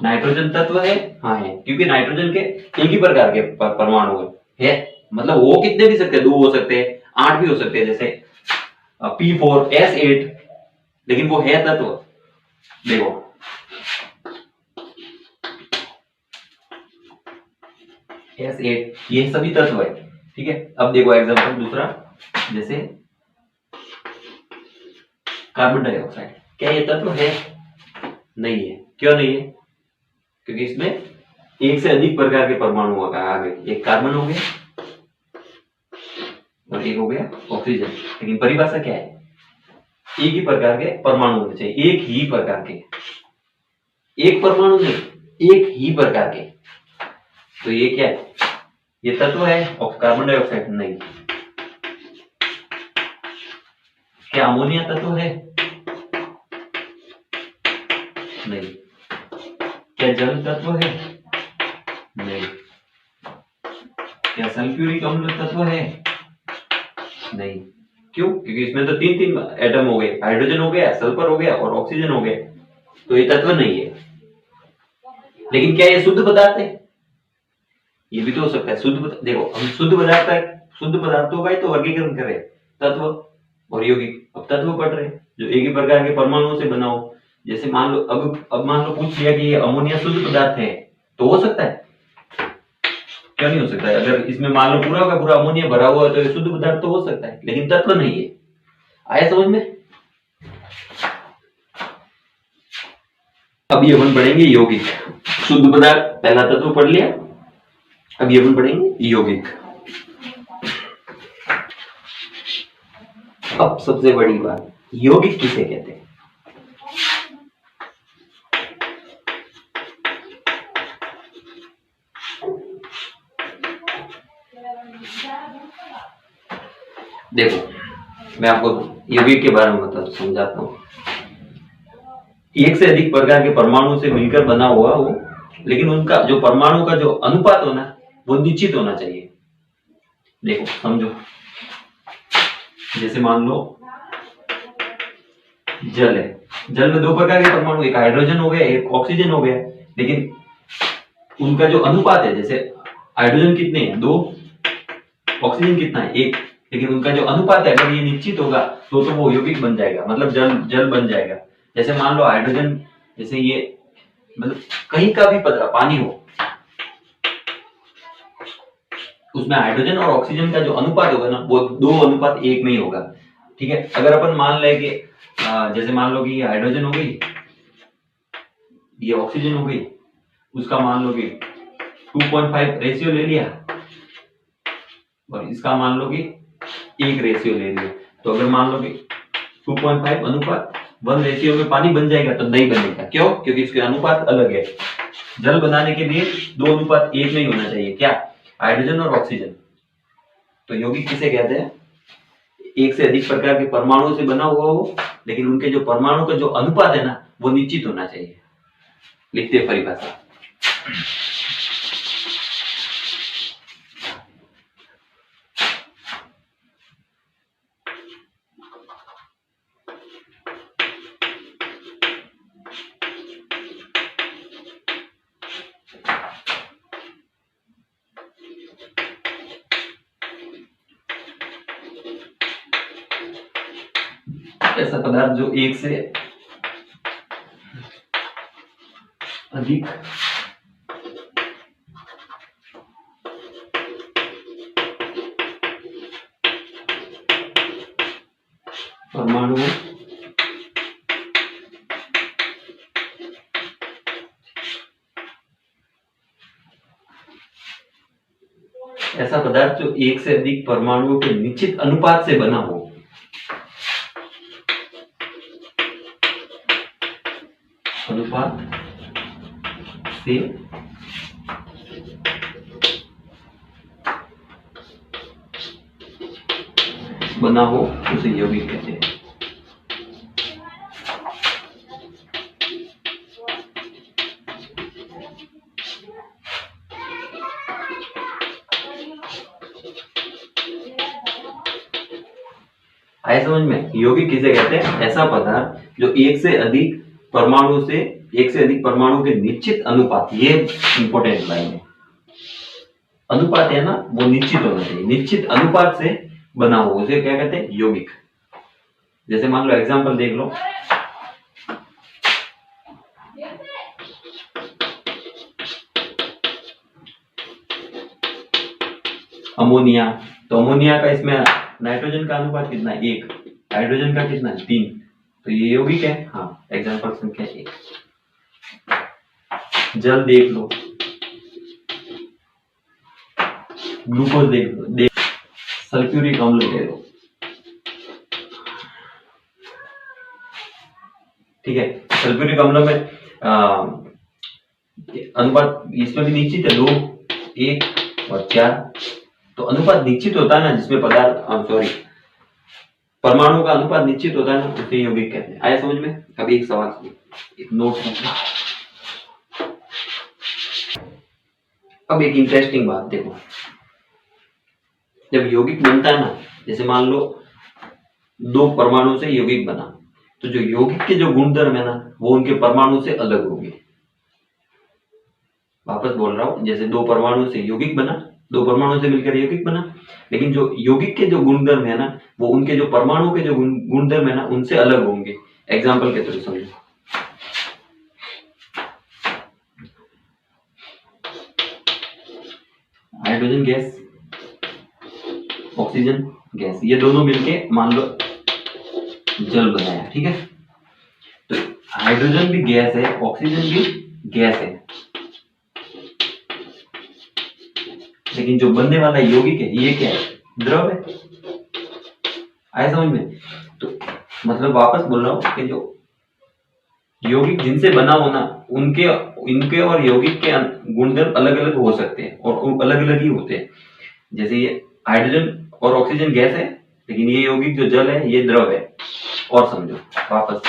नाइट्रोजन तत्व है, हाँ है, क्योंकि नाइट्रोजन के एक ही प्रकार के परमाणु है। मतलब वो कितने भी सकते हैं, 2 हो सकते हैं, 8 भी हो सकते हैं, जैसे P4S8, लेकिन वो है तत्व। देखो S8, ये सभी तत्व है। ठीक है, अब देखो एग्जांपल दूसरा, जैसे कार्बन डाइऑक्साइड। क्या ये तत्व है? नहीं है। क्यों नहीं है? क्योंकि इसमें एक से अधिक प्रकार के परमाणु आ गए। एक कार्बन हो गया और एक हो गया ऑक्सीजन। लेकिन परिभाषा क्या है? एक ही प्रकार के परमाणु होने चाहिए, एक ही प्रकार के, एक परमाणु नहीं, एक ही प्रकार के। तो ये क्या है? ये तत्व है कार्बन डाइऑक्साइड? नहीं। क्या अमोनिया तत्व है? नहीं। क्या जल तत्व है? नहीं। क्या सल्फ्यूरिक अम्ल तत्व है? नहीं। क्यों? क्योंकि इसमें तो तीन एटम हो गए, हाइड्रोजन हो गया, सल्फर हो गया और ऑक्सीजन हो गया। तो ये तत्व नहीं है। लेकिन क्या ये शुद्ध पदार्थ है? ये भी तो हो सकता है शुद्ध। देखो हम शुद्ध पदार्थों का ही तो वर्गीकरण कर रहे हैं, तत्व और यौगिक। अब तत्व पढ़ रहे हैं जो एक ही प्रकार के परमाणुओं से बना हो। जैसे मान लो अब मान लो पूछ लिया कि ये अमोनिया शुद्ध पदार्थ है, तो हो सकता है? क्यों नहीं हो सकता है? अगर इसमें मान लो पूरा का पूरा अमोनिया भरा हुआ है तो ये शुद्ध पदार्थ तो हो सकता है, लेकिन तत्व नहीं है। आया समझ में? अब ये अपन पढ़ेंगे यौगिक। शुद्ध पदार्थ पहला तत्व पढ़ लिया, अब ये अपन पढ़ेंगे यौगिक। अब सबसे बड़ी बात, यौगिक किसे कहते हैं? देखो मैं आपको यौगिक के बारे में समझाता हूँ। एक से अधिक प्रकार के परमाणु से मिलकर बना हुआ हो, लेकिन उनका जो परमाणु का जो अनुपात होना वो निश्चित होना चाहिए। देखो समझो, जैसे मान लो जल है, जल में दो प्रकार के परमाणु, एक हाइड्रोजन हो गया, एक ऑक्सीजन हो गया, लेकिन उनका जो अनुपात है, जैसे हाइड्रोजन कितने हैं? 2, ऑक्सीजन कितना है? 1, लेकिन उनका जो अनुपात है अगर ये निश्चित होगा तो वो यौगिक बन जाएगा, मतलब जल बन जाएगा। जैसे मान लो हाइड्रोजन, जैसे ये मतलब कहीं का भी पानी हो, उसमें हाइड्रोजन और ऑक्सीजन का जो अनुपात होगा ना वो 2:1 में ही होगा। ठीक है, अगर अपन मान ले कि जैसे मान लो कि ये हाइड्रोजन हो गई, ये ऑक्सीजन हो गई, उसका मान लो कि 2.5 रेशियो ले लिया और इसका मान लो कि 1 रेशियो ले लिया, तो अगर मान लो कि 2.5 अनुपात 1 रेशियो में पानी बन जाएगा तो नहीं बनेगा। क्यों? क्योंकि इसके अनुपात अलग है। जल बनाने के लिए 2:1 में ही होना चाहिए। क्या? हाइड्रोजन और ऑक्सीजन। तो यौगिक किसे कहते हैं? एक से अधिक प्रकार के परमाणु से बना हुआ हो, लेकिन उनके जो परमाणु का जो अनुपात है ना वो निश्चित होना चाहिए। लिखते परिभाषा। ऐसा पदार्थ जो एक से अधिक परमाणु ऐसा पदार्थ जो एक से अधिक परमाणुओं के निश्चित अनुपात से बना हो, अनुपात से बना हो उसे यौगिक कहते हैं। आए समझ में? यौगिक किसे कहते हैं? ऐसा पदार्थ जो एक से अधिक परमाणु के निश्चित अनुपात, ये इंपॉर्टेंट लाइन है, अनुपात है ना वो निश्चित होना चाहिए, निश्चित अनुपात से बना हो उसे क्या कहते हैं? यौगिक। जैसे मान लो एग्जांपल देख लो, अमोनिया, तो अमोनिया का इसमें नाइट्रोजन का अनुपात कितना है? 1, हाइड्रोजन का कितना है? 3, तो ये यौगिक है। हाँ, एग्जांपल संख्या 1। जल देख लो, ग्लूकोज देख लो, सल्फ्यूरिक अम्ल ले लो। ठीक है, सल्फ्यूरिक अम्ल में अनुपात इसमें भी निश्चित है, 2, 1 और 4। तो अनुपात निश्चित होता है ना जिसमें परमाणु का अनुपात निश्चित होता है ना उसे यौगिक कहते हैं। आया समझ में? अभी एक सवाल सुनिए, एक नोट समझना। अब एक इंटरेस्टिंग बात देखो, जब यौगिक बनता है ना, जैसे मान लो 2 परमाणु से यौगिक बना, तो जो यौगिक के जो गुणधर्म है ना वो उनके परमाणु से अलग होंगे। वापस बोल रहा हूं, जैसे 2 परमाणु से यौगिक बना, 2 परमाणु से मिलकर यौगिक बना, लेकिन जो यौगिक के जो गुणधर्म है ना वो उनके जो परमाणु के जो गुणधर्म है ना उनसे अलग होंगे। एग्जाम्पल के थ्रू समझो, हाइड्रोजन गैस, ऑक्सीजन गैस, ये दोनों मिलके मान लो जल बनाया, ठीक है। तो हाइड्रोजन भी गैस है, ऑक्सीजन भी गैस है, लेकिन जो बनने वाला यौगिक है ये क्या है, द्रव है। आया समझ में? तो मतलब वापस बोल रहा हूं कि जो यौगिक जिनसे बना हो ना, उनके इनके और यौगिक के गुणधर्म अलग अलग हो सकते हैं और अलग अलग ही होते हैं। जैसे ये हाइड्रोजन और ऑक्सीजन गैस है, लेकिन ये यौगिक जो जल है ये द्रव है। और समझो वापस,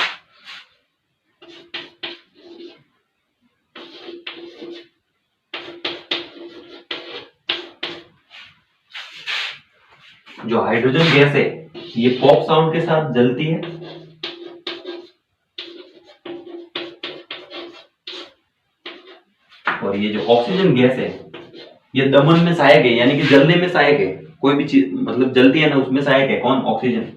जो हाइड्रोजन गैस है ये पॉप साउंड के साथ जलती है, और ये जो ऑक्सीजन गैस है ये दमन में सहायक है, यानी कि जलने में सहायक है। कोई भी चीज मतलब जलती है ना, उसमें सहायक है कौन, ऑक्सीजन।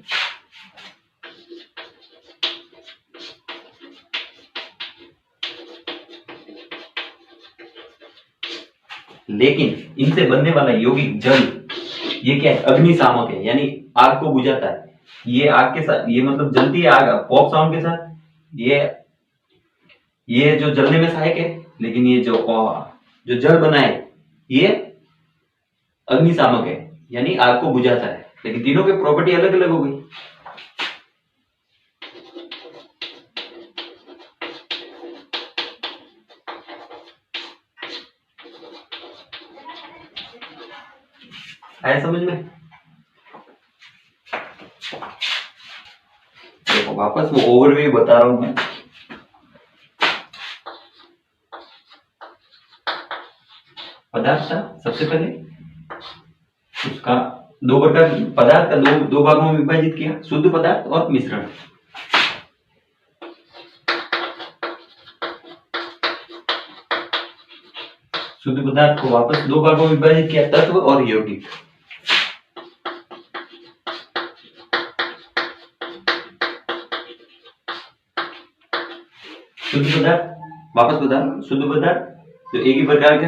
लेकिन इनसे बनने वाला यौगिक जल ये क्या है, अग्निशामक है, यानी आग को बुझाता है। ये आग के साथ, ये मतलब जलती है आग पॉप साउंड के साथ, ये जो जलने में सहायक है, लेकिन ये जो जल बना है ये अग्निशामक है, यानी आग को बुझाता है। लेकिन तीनों की प्रॉपर्टी अलग अलग हो गई। आया समझ में? देखो वापस वो ओवरव्यू बता रहा हूं मैं। पदार्थ था सबसे पहले, उसका दो प्रकार, पदार्थ का दो भागों में विभाजित किया, शुद्ध पदार्थ और मिश्रण। शुद्ध पदार्थ को वापस दो भागों में विभाजित किया, तत्व और यौगिक। शुद्ध पदार्थ, वापस बता रहा हूं, शुद्ध पदार्थ जो एक ही प्रकार का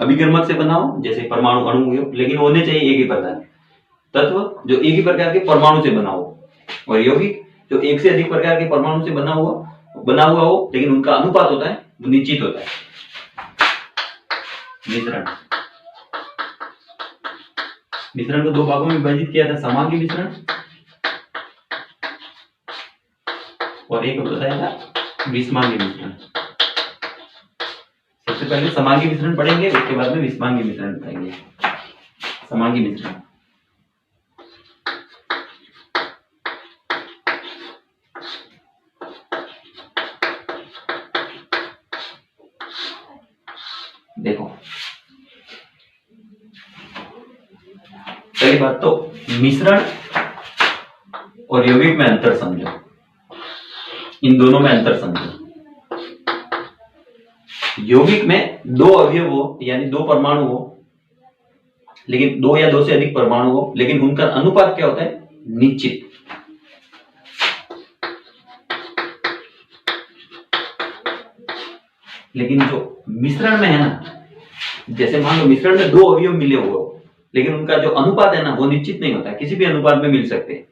अभिकर्मक से बना हो, जैसे परमाणु अणु हुए, लेकिन होने चाहिए एक ही प्रकार। तत्व जो एक ही प्रकार के परमाणु से बना हो, और यौगिक जो एक से अधिक प्रकार के परमाणु से बना हुआ हो, लेकिन उनका अनुपात होता है वो निश्चित होता है। मिश्रण को दो भागों में विभाजित किया था, समांगी मिश्रण और एक बताया था विषमांगी मिश्रण। सबसे पहले समांगी मिश्रण पढ़ेंगे, उसके बाद में विषमांगी मिश्रण पढ़ेंगे। समांगी मिश्रण, देखो पहली बात तो मिश्रण और यौगिक में अंतर समझो, इन दोनों में अंतर समझो। यौगिक में दो अवयव हो, यानी दो परमाणु हो, लेकिन दो या दो से अधिक परमाणु हो, लेकिन उनका अनुपात क्या होता है, निश्चित। लेकिन जो मिश्रण में है ना, जैसे मान लो मिश्रण में दो अवयव मिले हुए हो, लेकिन उनका जो अनुपात है ना वो निश्चित नहीं होता, किसी भी अनुपात में मिल सकते हैं,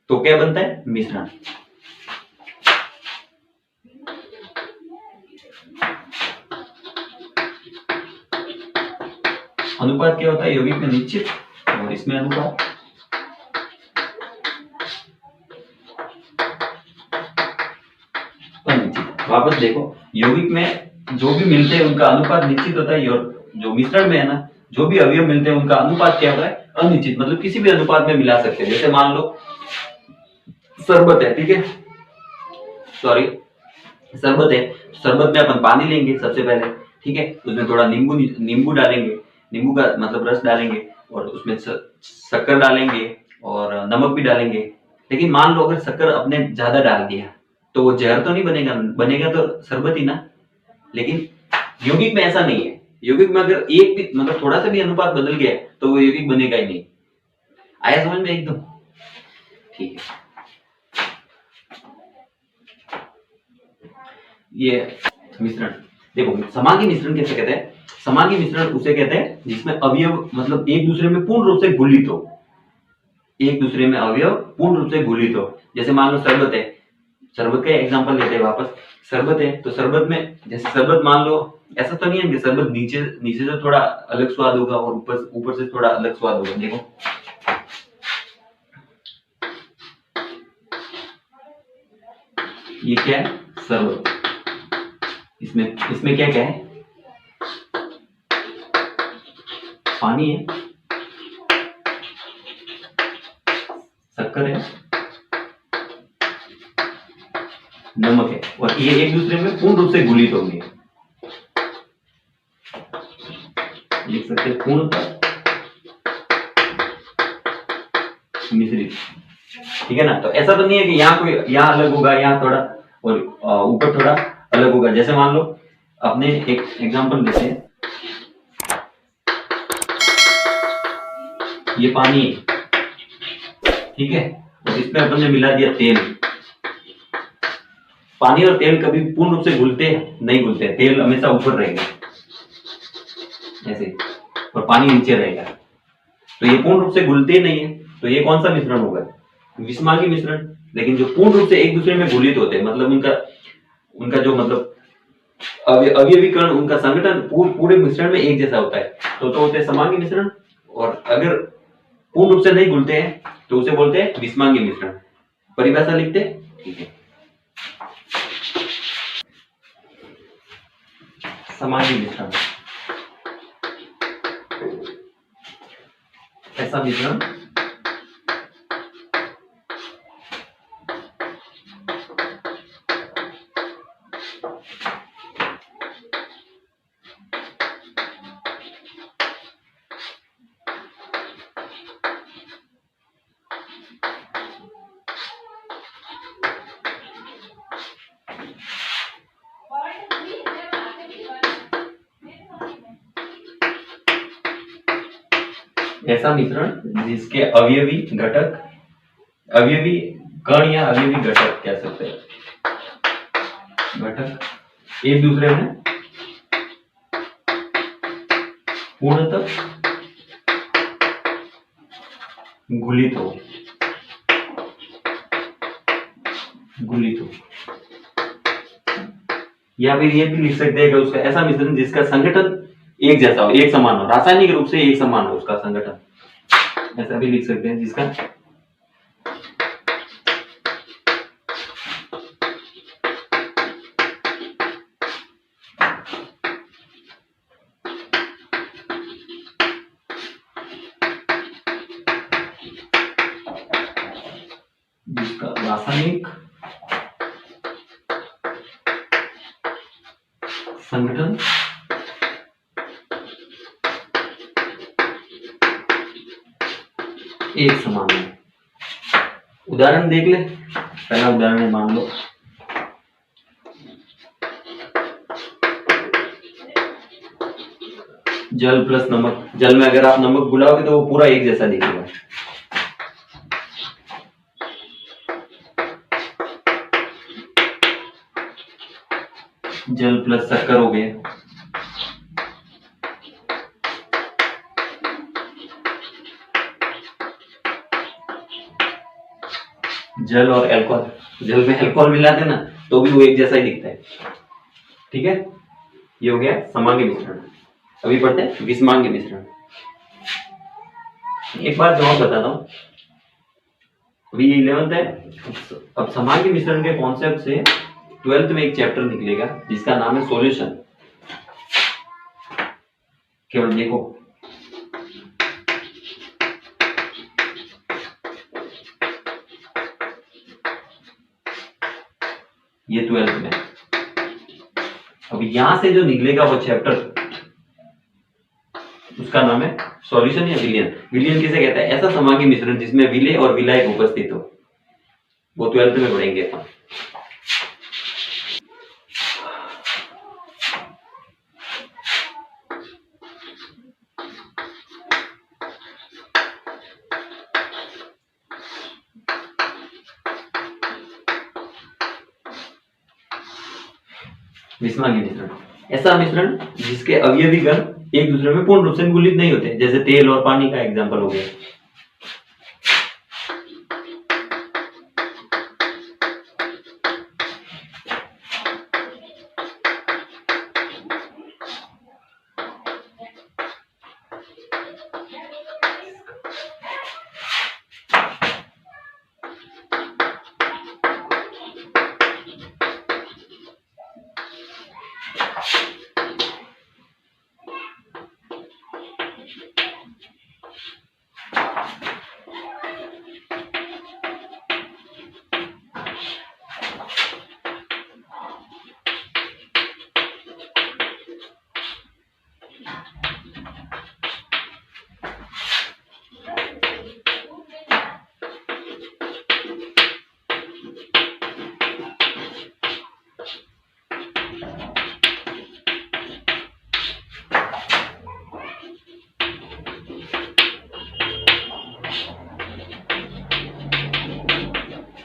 तो क्या बनता है, मिश्रण। अनुपात क्या होता है, यौगिक में निश्चित और इसमें अनुपात। अनिश्चित। वापस देखो, यौगिक में जो भी मिलते हैं उनका अनुपात निश्चित होता है, और जो मिश्रण में है ना, जो भी अवयव मिलते हैं उनका अनुपात क्या होता है, अनिश्चित। मतलब किसी भी अनुपात में मिला सकते हैं। जैसे मान लो शरबत है, ठीक है, सॉरी शरबत है, शरबत में अपन पानी लेंगे सबसे पहले, ठीक है, उसमें थोड़ा नींबू डालेंगे, नींबू का मतलब रस डालेंगे, और उसमें शक्कर डालेंगे और नमक भी डालेंगे। लेकिन मान लो अगर शक्कर अपने ज्यादा डाल दिया तो वो जहर तो नहीं बनेगा, बनेगा तो शरबत ही ना। लेकिन यौगिक में ऐसा नहीं है। यौगिक में अगर एक भी मतलब थोड़ा सा भी अनुपात बदल गया तो वो यौगिक बनेगा ही नहीं। आया समझ में एकदम? ठीक है, ये मिश्रण देखो, समांगी मिश्रण कैसे कहते हैं, समांगी मिश्रण उसे कहते हैं जिसमें अवयव मतलब एक दूसरे में पूर्ण रूप से घुलित हो, एक दूसरे में अवयव पूर्ण रूप से घुलित हो। जैसे मान लो शरबत है, शरबत का एग्जांपल लेते हैं वापस। शरबत है तो शरबत में जैसे शरबत मान लो, ऐसा तो नहीं है कि शरबत नीचे नीचे से थोड़ा अलग स्वाद होगा और ऊपर ऊपर से थोड़ा अलग स्वाद होगा। देखो ये क्या है, शरबत। इसमें इसमें क्या क्या है, पानी है, शक्कर है, नमक है, और ये एक दूसरे में पूर्ण रूप से घुलित होंगे। लिख सकते हैं पूर्णतः मिश्रित। ठीक है ना। तो ऐसा तो नहीं है कि यहाँ कोई यहाँ अलग होगा, यहाँ थोड़ा और ऊपर थोड़ा अलग होगा। जैसे मान लो अपने एक एग्जांपल देते हैं, ये पानी है, ठीक है, और इसमें अपन ने मिला दिया तेल। पानी और तेल कभी पूर्ण रूप से घुलते हैं? नहीं घुलते, तेल हमेशा ऊपर रहेगा ऐसे, और पानी नीचे रहेगा, तो ये पूर्ण रूप से घुलते नहीं है। तो ये कौन सा मिश्रण होगा? विषमांगी मिश्रण। लेकिन जो पूर्ण रूप से एक दूसरे में घुलित होते हैं, मतलब उनका उनका जो मतलब अवयवी कण, उनका संगठन पूरे मिश्रण में एक जैसा होता है, तो होते हैं समांगी मिश्रण। और अगर पूर्ण रूप से नहीं घुलते हैं तो उसे बोलते हैं विषमांगी मिश्रण। परिभाषा लिखते हैं, ठीक है। समांगी मिश्रण ऐसा मिश्रण ऐसा मिश्रण जिसके अवयवी घटक, अवयवी कण या अवयवी घटक कह सकते हैं, घटक एक दूसरे में पूर्णतः घुलित हो, घुलित हो। या फिर ये भी लिख सकते हैं कि उसका ऐसा मिश्रण जिसका संगठन एक जैसा हो, एक समान हो, रासायनिक रूप से एक समान हो उसका संगठन, ऐसा भी लिख सकते हैं जिसका रासायनिक संगठन एक समान है। उदाहरण देख ले, पहला उदाहरण है, मान लो जल प्लस नमक। जल में अगर आप नमक घुलाओगे तो वो पूरा एक जैसा दिखेगा। जल प्लस शक्कर हो गया। जल और अल्कोहल, जल में अल्कोहल मिला देना तो भी वो एक जैसा ही दिखता है। ठीक है, ये हो गया समांगी मिश्रण। अभी पढ़ते हैं विषमांगी मिश्रण। एक बार जवाब बताता हूँ, अभी 11th है। अब समांगी मिश्रण के कॉन्सेप्ट से 12th में एक चैप्टर निकलेगा जिसका नाम है सॉल्यूशन। केवल देखो, ये 12th में। अब यहां से जो निकलेगा वो चैप्टर, उसका नाम है सॉल्यूशन या विलयन। विलयन किसे कहता है? ऐसा समांगी मिश्रण जिसमें विलेय और विलायक उपस्थित हो। वो 12th में पढ़ेंगे अपन। विषमांगी मिश्रण ऐसा मिश्रण जिसके अवयवी कण एक दूसरे में पूर्ण रूप से मिलित नहीं होते, जैसे तेल और पानी का एग्जाम्पल हो गया।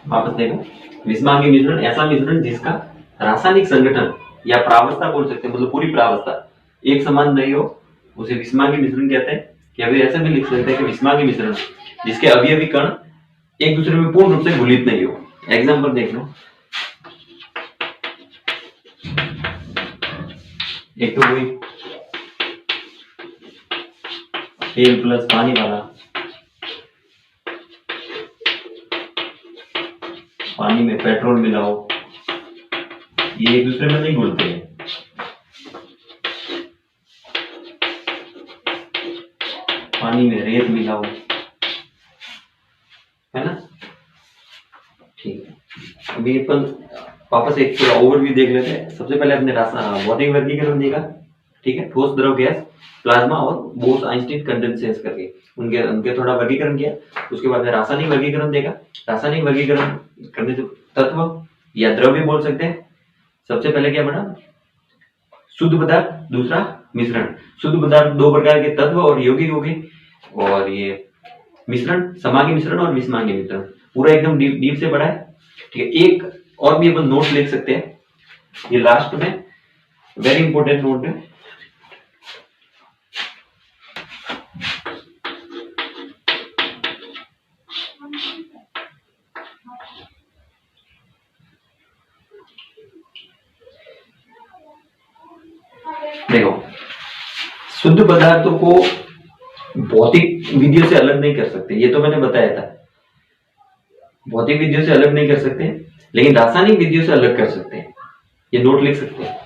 वापस देखो, विषमांगी मिश्रण ऐसा मिश्रण जिसका रासायनिक संगठन या प्रावस्था बोल सकते हैं, मतलब पूरी प्रावस्था एक समान नहीं हो, उसे विषमांगी मिश्रण कहते हैं। या फिर ऐसा भी लिख सकते हैं कि विषमांगी मिश्रण जिसके अवयवी कण एक दूसरे में पूर्ण रूप से घुलित नहीं हो। एग्जाम्पल देख लो, एक तो वही तेल प्लस पानी वाला, पानी में पेट्रोल मिलाओ, ये एक दूसरे में नहीं घुलते हैं। पानी में रेत मिलाओ, है ना। ठीक है, अभी अपन वापस एक पूरा ओवरव्यू देख लेते हैं। सबसे पहले अपने भौतिक वर्गीकरण देखा, ठीक है, ठोस, द्रव, गैस, प्लाज्मा और बोस आइंस्टीन कंडेंसेंस करके उनके उनके थोड़ा वर्गीकरण किया। उसके बाद में रासायनिक वर्गीकरण देखा। रासायनिक वर्गीकरण करने से तत्व या द्रव्य बोल सकते हैं। सबसे पहले क्या बना, शुद्ध पदार्थ, दूसरा मिश्रण। शुद्ध पदार्थ दो प्रकार के तत्व और यौगिक हो गए, और ये मिश्रण समांगी मिश्रण और विषमांगी मिश्रण। पूरा एकदम डीप डीप से पढ़ा है, ठीक है। एक और भी अपन नोट लिख सकते हैं, ये लास्ट में वेरी इंपॉर्टेंट नोट है। देखो, शुद्ध पदार्थों को भौतिक विधियों से अलग नहीं कर सकते, ये तो मैंने बताया था। भौतिक विधियों से अलग नहीं कर सकते, लेकिन रासायनिक विधियों से अलग कर सकते हैं। ये नोट लिख सकते हैं।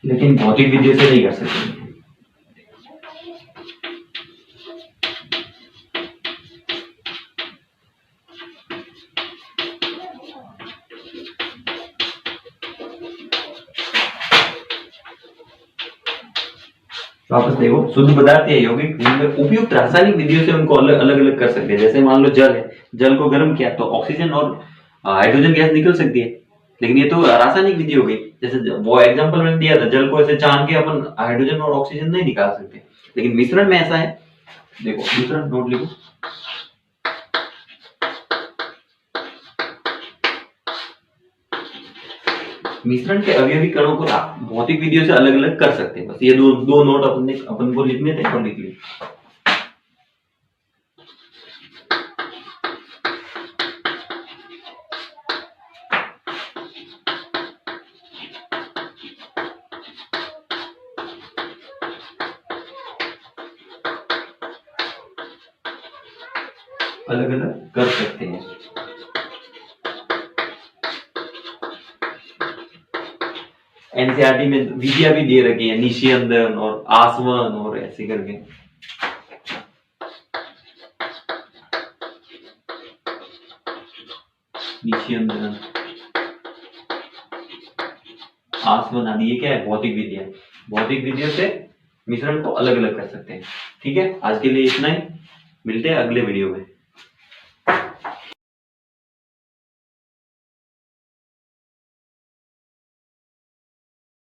लेकिन भौतिक विधियों से नहीं कर सकते। वापस देखो, शुद्ध पदार्थ या यौगिक जिनमें उपयुक्त रासायनिक विधियों से उनको अलग अलग कर सकते हैं। जैसे मान लो जल है, जल को गर्म किया तो ऑक्सीजन और हाइड्रोजन गैस निकल सकती है, लेकिन ये तो रासायनिक विधि हो गई। जैसे वो एग्जांपल मैंने दिया था, जल को ऐसे छान के अपन हाइड्रोजन और ऑक्सीजन नहीं निकाल सकते। लेकिन मिश्रण में ऐसा है, देखो दूसरा नोट लिखो, मिश्रण के अवयवी कणों को भौतिक विधियों से अलग अलग कर सकते हैं। बस ये दो नोट अपन को लिखने थे और लिख लिए। अलग अलग कर सकते हैं। एनसीईआरटी में विधियां भी दे रखी है, निशियंदन और आसवन और ऐसे करके। निशियंदन, आसवन आदि, ये क्या है? भौतिक विधियां। भौतिक विधियों से मिश्रण को अलग अलग कर सकते हैं। ठीक है, आज के लिए इतना ही, मिलते हैं अगले वीडियो में।